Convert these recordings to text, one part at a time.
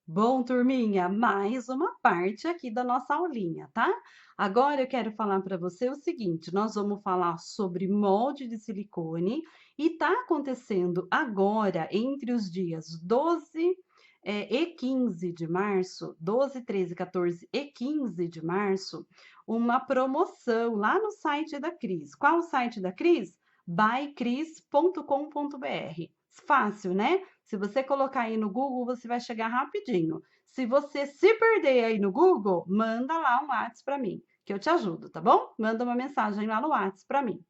Bom, turminha, mais uma parte aqui da nossa aulinha, tá? Agora eu quero falar para você o seguinte: nós vamos falar sobre molde de silicone e tá acontecendo agora, entre os dias 12 e 15 de março, 12, 13, 14 e 15 de março, uma promoção lá no site da Cris. Qual o site da Cris? bycris.com.br. Fácil, né? Se você colocar aí no Google, você vai chegar rapidinho. Se você se perder aí no Google, manda lá um WhatsApp para mim, que eu te ajudo, tá bom? Manda uma mensagem lá no WhatsApp para mim.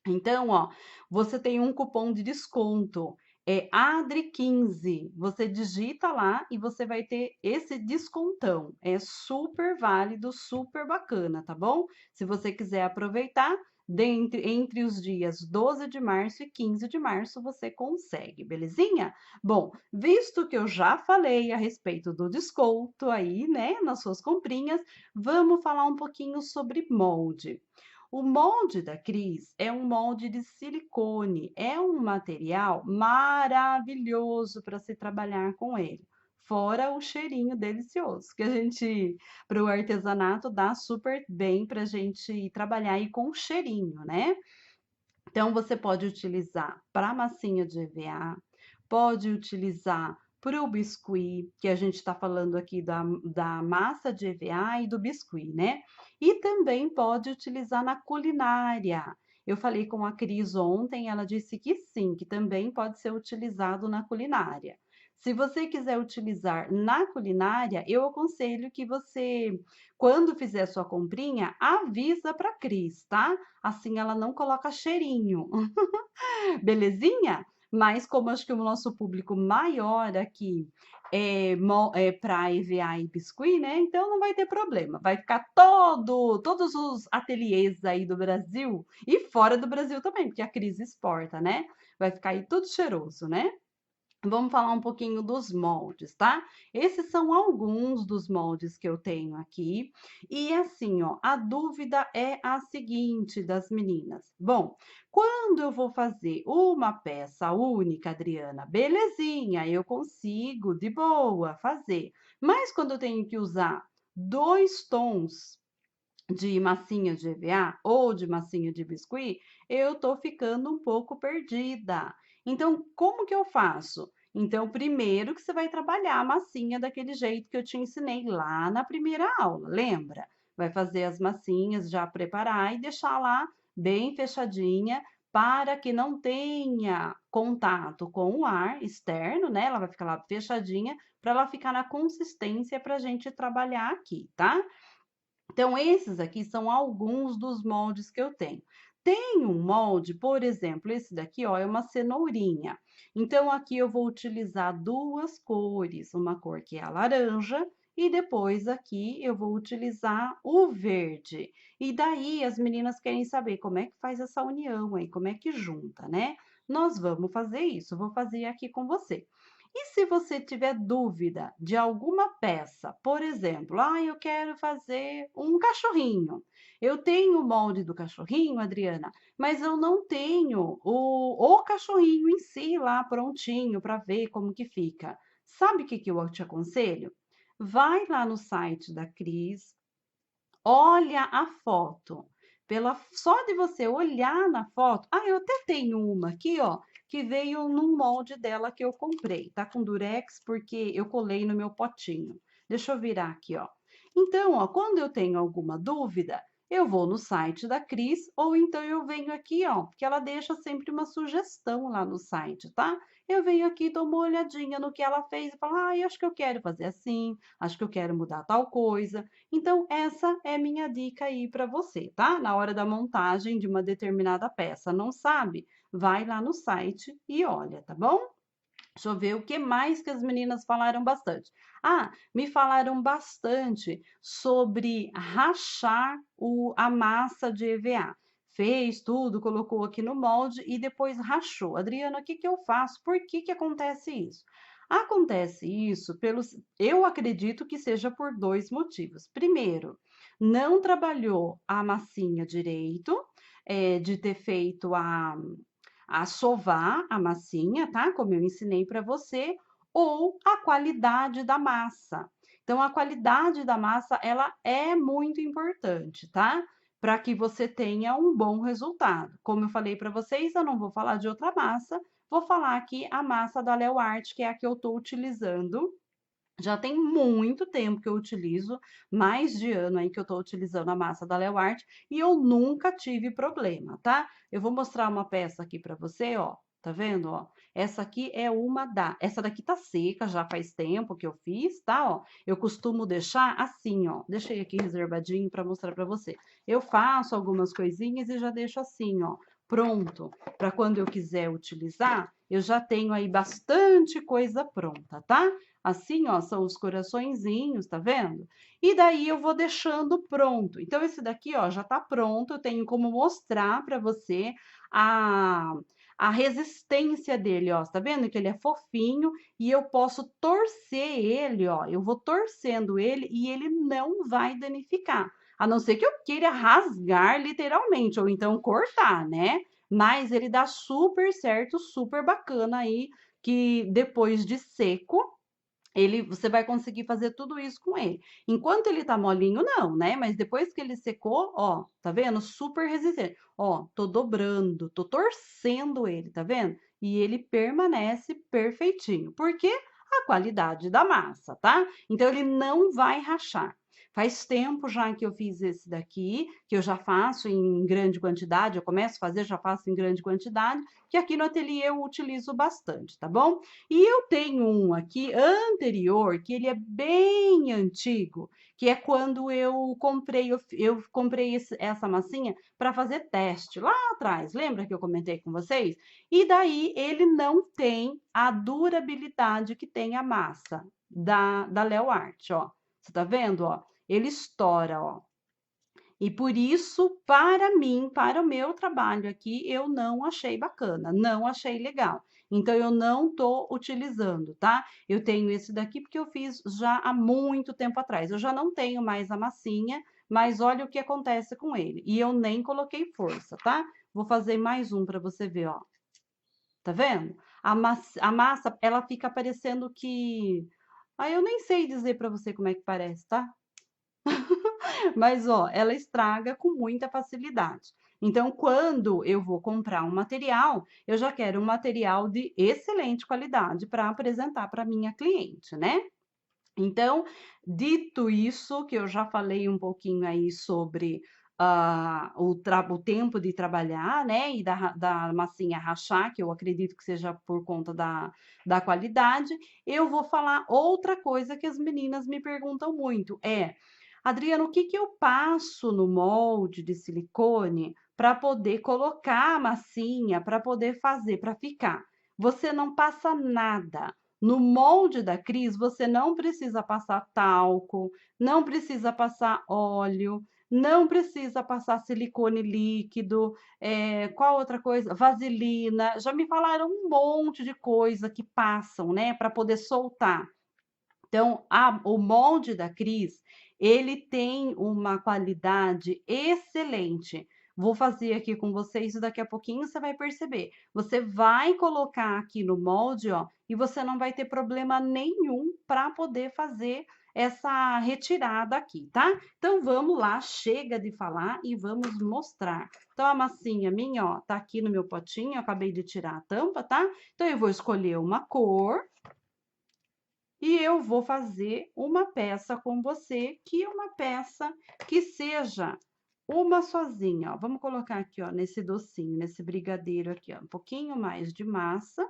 Então, ó, você tem um cupom de desconto, é ADRI15. Você digita lá e você vai ter esse descontão. É super válido, super bacana, tá bom? Se você quiser aproveitar, entre os dias 12 de março e 15 de março, você consegue, belezinha? Bom, visto que eu já falei a respeito do desconto aí, né, nas suas comprinhas, vamos falar um pouquinho sobre molde. O molde da Cris é um molde de silicone, é um material maravilhoso para se trabalhar com ele. Fora o cheirinho delicioso, que a gente, para o artesanato, dá super bem para a gente trabalhar aí com o cheirinho, né? Então, você pode utilizar para massinha de EVA, pode utilizar para o biscuit, que a gente está falando aqui da massa de EVA e do biscuit, né? E também pode utilizar na culinária. Eu falei com a Cris ontem, ela disse que sim, que também pode ser utilizado na culinária. Se você quiser utilizar na culinária, eu aconselho que você, quando fizer sua comprinha, avisa para a Cris, tá? Assim ela não coloca cheirinho. Belezinha? Mas como acho que o nosso público maior aqui é para EVA e biscuit, né? Então não vai ter problema. Vai ficar todos os ateliês aí do Brasil e fora do Brasil também, porque a Cris exporta, né? Vai ficar aí tudo cheiroso, né? Vamos falar um pouquinho dos moldes, tá? Esses são alguns dos moldes que eu tenho aqui. E assim, ó, a dúvida é a seguinte das meninas. Bom, quando eu vou fazer uma peça única, Adriana, belezinha, eu consigo de boa fazer. Mas quando eu tenho que usar dois tons de massinha de EVA ou de massinha de biscuit, eu tô ficando um pouco perdida. Então, como que eu faço? Então, primeiro que você vai trabalhar a massinha daquele jeito que eu te ensinei lá na primeira aula, lembra? Vai fazer as massinhas, já preparar e deixar lá bem fechadinha para que não tenha contato com o ar externo, né? Ela vai ficar lá fechadinha para ela ficar na consistência para a gente trabalhar aqui, tá? Então, esses aqui são alguns dos moldes que eu tenho. Tem um molde, por exemplo, esse daqui, ó, é uma cenourinha. Então, aqui eu vou utilizar duas cores, uma cor que é a laranja e depois aqui eu vou utilizar o verde. E daí as meninas querem saber como é que faz essa união aí, como é que junta, né? Nós vamos fazer isso, vou fazer aqui com você. E se você tiver dúvida de alguma peça, por exemplo, eu quero fazer um cachorrinho. Eu tenho o molde do cachorrinho, Adriana, mas eu não tenho o cachorrinho em si lá prontinho para ver como que fica. Sabe o que que eu te aconselho? Vai lá no site da Cris, olha a foto. Só de você olhar na foto. Eu até tenho uma aqui, ó, que veio num molde dela que eu comprei. Tá com durex porque eu colei no meu potinho. Deixa eu virar aqui, ó. Então, ó, quando eu tenho alguma dúvida, eu vou no site da Cris ou então eu venho aqui, ó, porque ela deixa sempre uma sugestão lá no site, tá? Eu venho aqui, dou uma olhadinha no que ela fez e falo, acho que eu quero fazer assim, acho que eu quero mudar tal coisa. Então, essa é minha dica aí para você, tá? Na hora da montagem de uma determinada peça, não sabe? Vai lá no site e olha, tá bom? Deixa eu ver o que mais que as meninas falaram bastante. Me falaram bastante sobre rachar a massa de EVA. Fez tudo, colocou aqui no molde e depois rachou. Adriana, o que que eu faço? Por que que acontece isso? Acontece isso eu acredito que seja por dois motivos. Primeiro, não trabalhou a massinha direito, de ter feito a sovar a massinha, tá? Como eu ensinei para você, ou a qualidade da massa. Então, a qualidade da massa, ela é muito importante, tá? Para que você tenha um bom resultado. Como eu falei para vocês, eu não vou falar de outra massa, vou falar aqui a massa da Leo Art, que é a que eu estou utilizando. Já tem muito tempo que eu utilizo, mais de ano aí que eu estou utilizando a massa da Leo Art, e eu nunca tive problema, tá? Eu vou mostrar uma peça aqui para você, ó. Tá vendo, ó? Essa aqui é essa daqui tá seca, já faz tempo que eu fiz, tá, ó? Eu costumo deixar assim, ó. Deixei aqui reservadinho para mostrar para você. Eu faço algumas coisinhas e já deixo assim, ó, pronto, para quando eu quiser utilizar, eu já tenho aí bastante coisa pronta, tá? Assim, ó, são os coraçõezinhos, tá vendo? E daí eu vou deixando pronto. Então, esse daqui, ó, já tá pronto. Eu tenho como mostrar para você a, a resistência dele, ó. Tá vendo que ele é fofinho e eu posso torcer ele, ó. Eu vou torcendo ele e ele não vai danificar. A não ser que eu queira rasgar literalmente, ou então cortar, né? Mas ele dá super certo, super bacana aí, que depois de seco, você vai conseguir fazer tudo isso com ele. Enquanto ele tá molinho, não, né? Mas depois que ele secou, ó, tá vendo? Super resistente. Ó, tô dobrando, tô torcendo ele, tá vendo? E ele permanece perfeitinho. Por quê? A qualidade da massa, tá? Então ele não vai rachar. Faz tempo já que eu fiz esse daqui, que eu já faço em grande quantidade, eu começo a fazer, já faço em grande quantidade, que aqui no ateliê eu utilizo bastante, tá bom? E eu tenho um aqui anterior, que ele é bem antigo, que é quando eu comprei essa massinha para fazer teste lá atrás. Lembra que eu comentei com vocês? E daí ele não tem a durabilidade que tem a massa da Leo Art, ó. Você tá vendo, ó? Ele estoura, ó. E por isso, para mim, para o meu trabalho aqui, eu não achei bacana, não achei legal. Então, eu não estou utilizando, tá? Eu tenho esse daqui porque eu fiz já há muito tempo atrás. Eu já não tenho mais a massinha, mas olha o que acontece com ele. E eu nem coloquei força, tá? Vou fazer mais um para você ver, ó. Tá vendo? A massa, ela fica parecendo que... Ah, eu nem sei dizer para você como é que parece, tá? Mas, ó, ela estraga com muita facilidade. Então, quando eu vou comprar um material, eu já quero um material de excelente qualidade para apresentar para minha cliente, né? Então, dito isso, que eu já falei um pouquinho aí sobre o tempo de trabalhar, né? E da massinha rachar, que eu acredito que seja por conta da qualidade, eu vou falar outra coisa que as meninas me perguntam muito: Adriana, o que que eu passo no molde de silicone para poder colocar a massinha, para poder fazer, para ficar? Você não passa nada. No molde da Cris, você não precisa passar talco, não precisa passar óleo, não precisa passar silicone líquido, qual outra coisa? Vaselina. Já me falaram um monte de coisa que passam, né, para poder soltar. Então, o molde da Cris, ele tem uma qualidade excelente. Vou fazer aqui com vocês e daqui a pouquinho você vai perceber. Você vai colocar aqui no molde, ó, e você não vai ter problema nenhum para poder fazer essa retirada aqui, tá? Então, vamos lá, chega de falar e vamos mostrar. Então, a massinha minha, ó, tá aqui no meu potinho, eu acabei de tirar a tampa, tá? Então, eu vou escolher uma cor e eu vou fazer uma peça com você, que é uma peça que seja uma sozinha, ó. Vamos colocar aqui, ó, nesse docinho, nesse brigadeiro aqui, ó, um pouquinho mais de massa.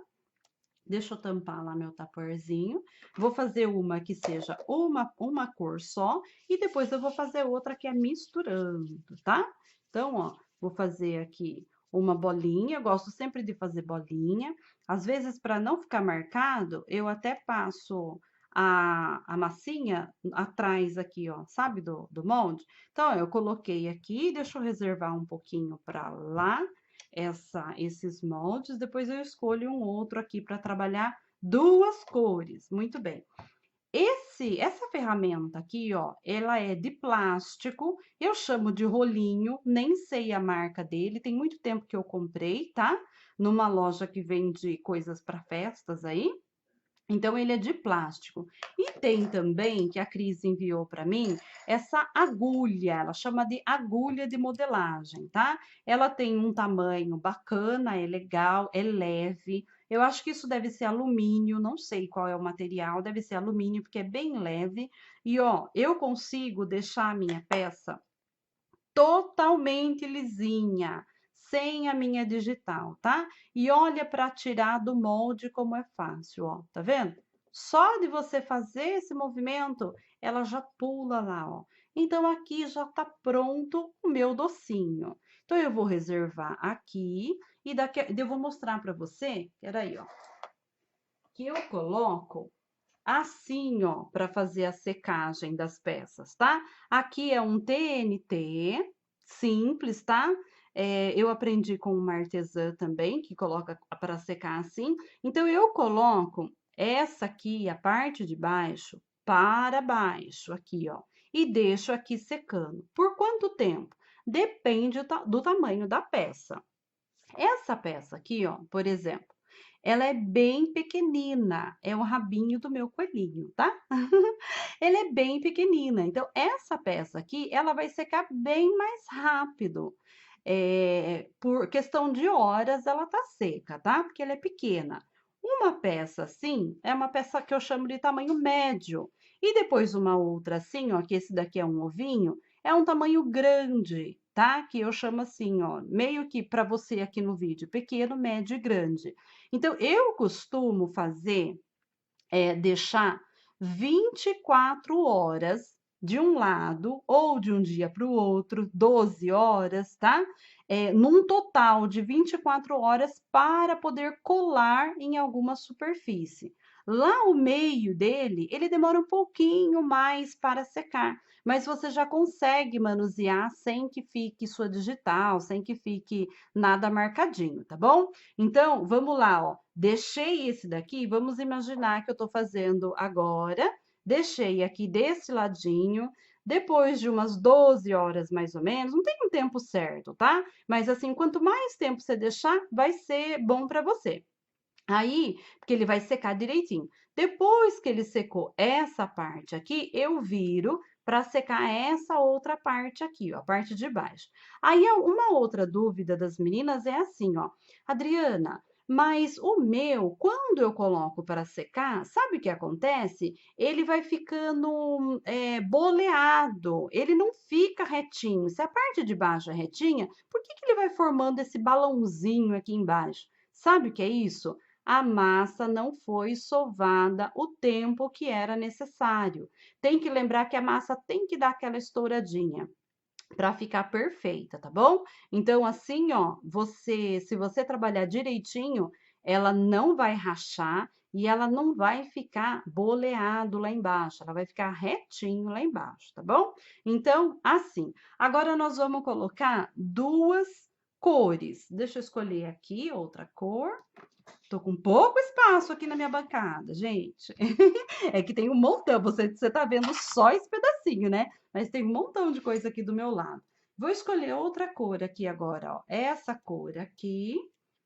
Deixa eu tampar lá meu taporzinho. Vou fazer uma que seja uma cor só e depois eu vou fazer outra que é misturando, tá? Então, ó, vou fazer aqui uma bolinha. Eu gosto sempre de fazer bolinha. Às vezes, para não ficar marcado, eu até passo a massinha atrás aqui, ó, sabe, do molde? Então, ó, eu coloquei aqui, deixa eu reservar um pouquinho para lá esses moldes, depois eu escolho um outro aqui para trabalhar duas cores. Muito bem. Essa ferramenta aqui, ó, ela é de plástico, eu chamo de rolinho, nem sei a marca dele, tem muito tempo que eu comprei, tá? Numa loja que vende coisas para festas aí. Então, ele é de plástico. E tem também, que a Cris enviou para mim, essa agulha, ela chama de agulha de modelagem, tá? Ela tem um tamanho bacana, é legal, é leve. Eu acho que isso deve ser alumínio, não sei qual é o material, deve ser alumínio, porque é bem leve. E, ó, eu consigo deixar a minha peça totalmente lisinha, sem a minha digital, tá? E olha para tirar do molde como é fácil, ó, tá vendo? Só de você fazer esse movimento, ela já pula lá, ó. Então, aqui já tá pronto o meu docinho. Então, eu vou reservar aqui e daqui eu vou mostrar para você, peraí, ó, que eu coloco assim, ó, para fazer a secagem das peças, tá? Aqui é um TNT simples, tá? Eu aprendi com uma artesã também, que coloca para secar assim. Então, eu coloco essa aqui, a parte de baixo, para baixo, aqui, ó. E deixo aqui secando. Por quanto tempo? Depende do tamanho da peça. Essa peça aqui, ó, por exemplo, ela é bem pequenina, é o rabinho do meu coelhinho, tá? Ela é bem pequenina, então essa peça aqui, ela vai secar bem mais rápido. Por questão de horas, ela tá seca, tá? Porque ela é pequena. Uma peça assim, é uma peça que eu chamo de tamanho médio. E depois uma outra assim, ó, que esse daqui é um ovinho, é um tamanho grande, tá? Que eu chamo assim, ó, meio que para você aqui no vídeo, pequeno, médio e grande. Então, eu costumo fazer, deixar 24 horas de um lado ou de um dia para o outro, 12 horas, tá? Num total de 24 horas para poder colar em alguma superfície. Lá o meio dele, ele demora um pouquinho mais para secar, mas você já consegue manusear sem que fique sua digital, sem que fique nada marcadinho, tá bom? Então, vamos lá, ó. Deixei esse daqui, vamos imaginar que eu estou fazendo agora. Deixei aqui desse ladinho. Depois de umas 12 horas, mais ou menos, não tem um tempo certo, tá? Mas assim, quanto mais tempo você deixar, vai ser bom para você. Aí, porque ele vai secar direitinho. Depois que ele secou essa parte aqui, eu viro para secar essa outra parte aqui, ó, a parte de baixo. Aí, uma outra dúvida das meninas é assim, ó, Adriana, mas o meu, quando eu coloco para secar, sabe o que acontece? Ele vai ficando boleado, ele não fica retinho. Se a parte de baixo é retinha, por que que ele vai formando esse balãozinho aqui embaixo? Sabe o que é isso? A massa não foi sovada o tempo que era necessário. Tem que lembrar que a massa tem que dar aquela estouradinha para ficar perfeita, tá bom? Então, assim, ó, se você trabalhar direitinho, ela não vai rachar e ela não vai ficar boleado lá embaixo, ela vai ficar retinho lá embaixo, tá bom? Então, assim. Agora nós vamos colocar duas cores. Deixa eu escolher aqui outra cor. Tô com pouco espaço aqui na minha bancada, gente. É que tem um montão, você tá vendo só esse pedacinho, né? Mas tem um montão de coisa aqui do meu lado. Vou escolher outra cor aqui agora, ó. Essa cor aqui.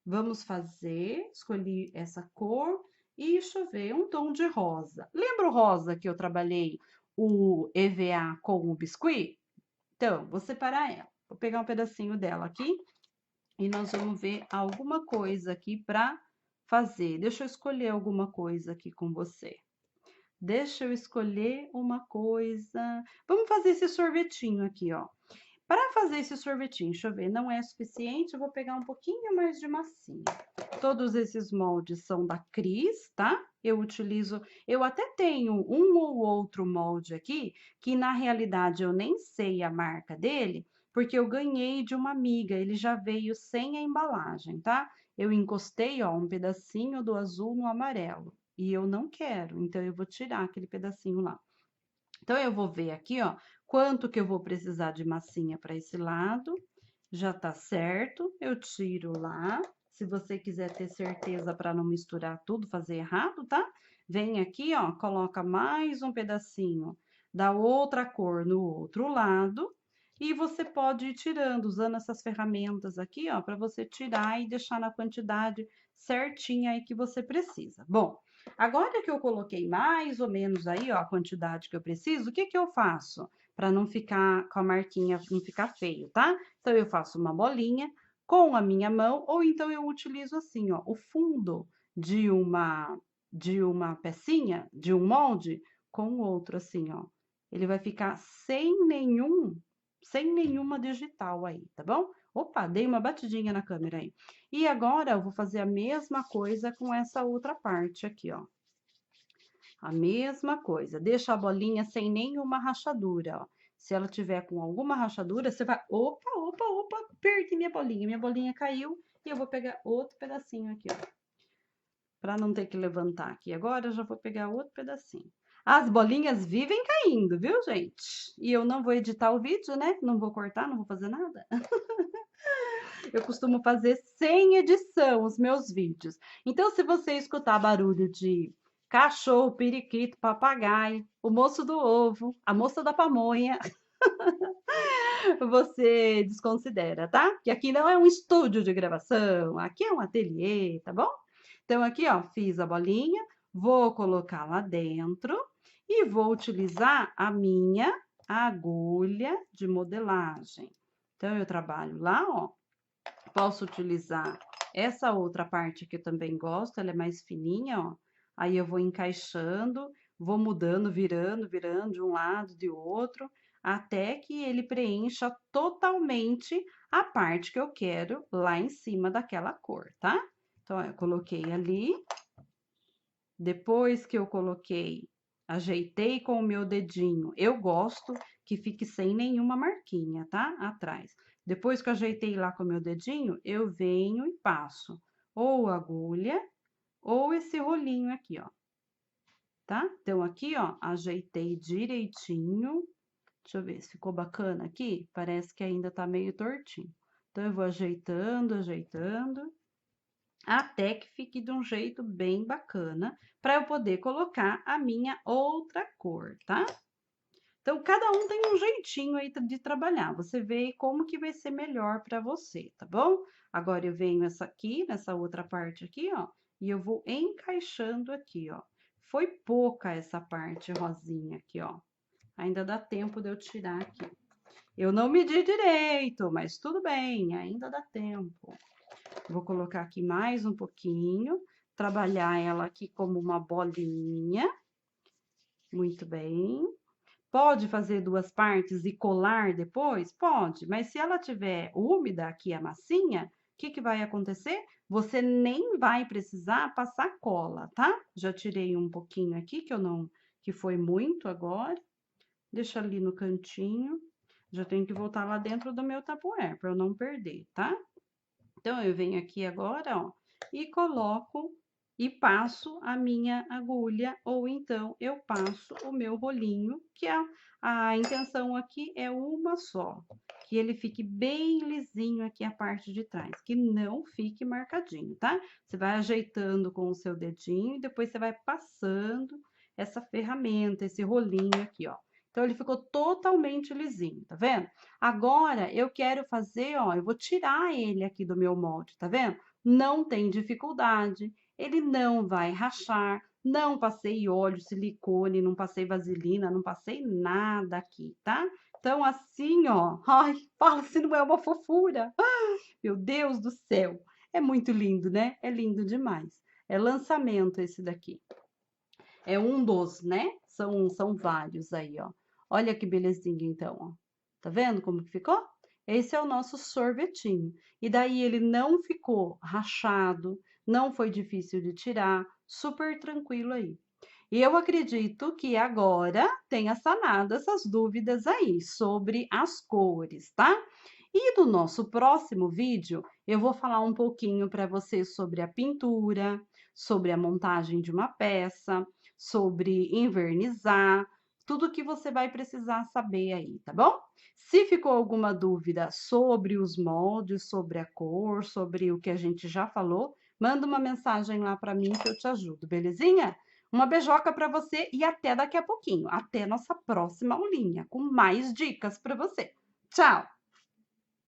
Vamos fazer, escolhi essa cor e deixa eu ver, um tom de rosa. Lembra o rosa que eu trabalhei o EVA com o biscuit? Então, vou separar ela. Vou pegar um pedacinho dela aqui e nós vamos ver alguma coisa aqui para fazer. Deixa eu escolher alguma coisa aqui com você. Deixa eu escolher uma coisa. Vamos fazer esse sorvetinho aqui, ó. Para fazer esse sorvetinho, deixa eu ver, não é suficiente, eu vou pegar um pouquinho mais de massinha. Todos esses moldes são da Cris, tá? Eu até tenho um ou outro molde aqui, que na realidade eu nem sei a marca dele, porque eu ganhei de uma amiga, ele já veio sem a embalagem, tá? Eu encostei, ó, um pedacinho do azul no amarelo, e eu não quero, então eu vou tirar aquele pedacinho lá. Então, eu vou ver aqui, ó, quanto que eu vou precisar de massinha para esse lado. Já tá certo, eu tiro lá. Se você quiser ter certeza para não misturar tudo, fazer errado, tá? Vem aqui, ó, coloca mais um pedacinho da outra cor no outro lado. E você pode ir tirando, usando essas ferramentas aqui, ó, para você tirar e deixar na quantidade certinha aí que você precisa. Bom, Agora que eu coloquei mais ou menos aí, ó, a quantidade que eu preciso, o que que eu faço? Para não ficar com a marquinha, não ficar feio, tá? Então, eu faço uma bolinha com a minha mão, ou então eu utilizo assim, ó, o fundo de uma pecinha, de um molde, com o outro assim, ó. Ele vai ficar sem nenhuma digital aí, tá bom? Opa, dei uma batidinha na câmera aí. E agora eu vou fazer a mesma coisa com essa outra parte aqui, ó. A mesma coisa. Deixa a bolinha sem nenhuma rachadura, ó. Se ela tiver com alguma rachadura, você vai... Opa, opa, opa, perdi minha bolinha. Minha bolinha caiu e eu vou pegar outro pedacinho aqui, ó. Para não ter que levantar aqui agora, eu já vou pegar outro pedacinho. As bolinhas vivem caindo, viu, gente? E eu não vou editar o vídeo, né? Não vou cortar, não vou fazer nada. Eu costumo fazer sem edição os meus vídeos. Então, se você escutar barulho de cachorro, periquito, papagaio, o moço do ovo, a moça da pamonha, você desconsidera, tá? Que aqui não é um estúdio de gravação, aqui é um ateliê, tá bom? Então, aqui, ó, fiz a bolinha, vou colocar lá dentro e vou utilizar a minha agulha de modelagem. Então, eu trabalho lá, ó. Posso utilizar essa outra parte que eu também gosto, ela é mais fininha, ó. Aí eu vou encaixando, vou mudando, virando de um lado, de outro, até que ele preencha totalmente a parte que eu quero lá em cima daquela cor, tá? Então, ó, eu coloquei ali. Depois que eu coloquei, ajeitei com o meu dedinho. Eu gosto que fique sem nenhuma marquinha, tá? Atrás. Depois que eu ajeitei lá com o meu dedinho, eu venho e passo ou agulha ou esse rolinho aqui, ó. Tá? Então, aqui, ó, ajeitei direitinho. Deixa eu ver se ficou bacana aqui. Parece que ainda tá meio tortinho. Então, eu vou ajeitando, ajeitando, até que fique de um jeito bem bacana, para eu poder colocar a minha outra cor, tá? Então, cada um tem um jeitinho aí de trabalhar. Você vê como que vai ser melhor para você, tá bom? Agora, eu venho essa aqui, nessa outra parte aqui, ó, e eu vou encaixando aqui, ó. Foi pouca essa parte rosinha aqui, ó. Ainda dá tempo de eu tirar aqui. Eu não medi direito, mas tudo bem, ainda dá tempo. Vou colocar aqui mais um pouquinho, trabalhar ela aqui como uma bolinha. Muito bem. Pode fazer duas partes e colar depois? Pode, mas se ela tiver úmida aqui a massinha, o que que vai acontecer? Você nem vai precisar passar cola, tá? Já tirei um pouquinho aqui, que foi muito agora. Deixa ali no cantinho. Já tenho que voltar lá dentro do meu tapoé, para eu não perder, tá? Então, eu venho aqui agora, ó, e coloco e passo a minha agulha, ou então eu passo o meu rolinho, que a intenção aqui é uma só, que ele fique bem lisinho aqui a parte de trás, que não fique marcadinho, tá? Você vai ajeitando com o seu dedinho e depois você vai passando essa ferramenta, esse rolinho aqui, ó. Então, ele ficou totalmente lisinho, tá vendo? Agora, eu quero fazer, ó, eu vou tirar ele aqui do meu molde, tá vendo? Não tem dificuldade, ele não vai rachar, não passei óleo, silicone, não passei vaselina, não passei nada aqui, tá? Então, assim, ó, ai, fala se não é uma fofura. Ah, meu Deus do céu, é muito lindo, né? É lindo demais. É lançamento esse daqui. É um dos, né? São vários aí, ó. Olha que belezinha, então, ó. Tá vendo como que ficou? Esse é o nosso sorvetinho. E daí ele não ficou rachado, não foi difícil de tirar, super tranquilo aí. E eu acredito que agora tenha sanado essas dúvidas aí sobre as cores, tá? E no nosso próximo vídeo, eu vou falar um pouquinho para vocês sobre a pintura, sobre a montagem de uma peça, sobre envernizar, tudo que você vai precisar saber aí, tá bom? Se ficou alguma dúvida sobre os moldes, sobre a cor, sobre o que a gente já falou, manda uma mensagem lá para mim que eu te ajudo, belezinha? Uma beijoca para você e até daqui a pouquinho. Até nossa próxima aulinha com mais dicas para você. Tchau!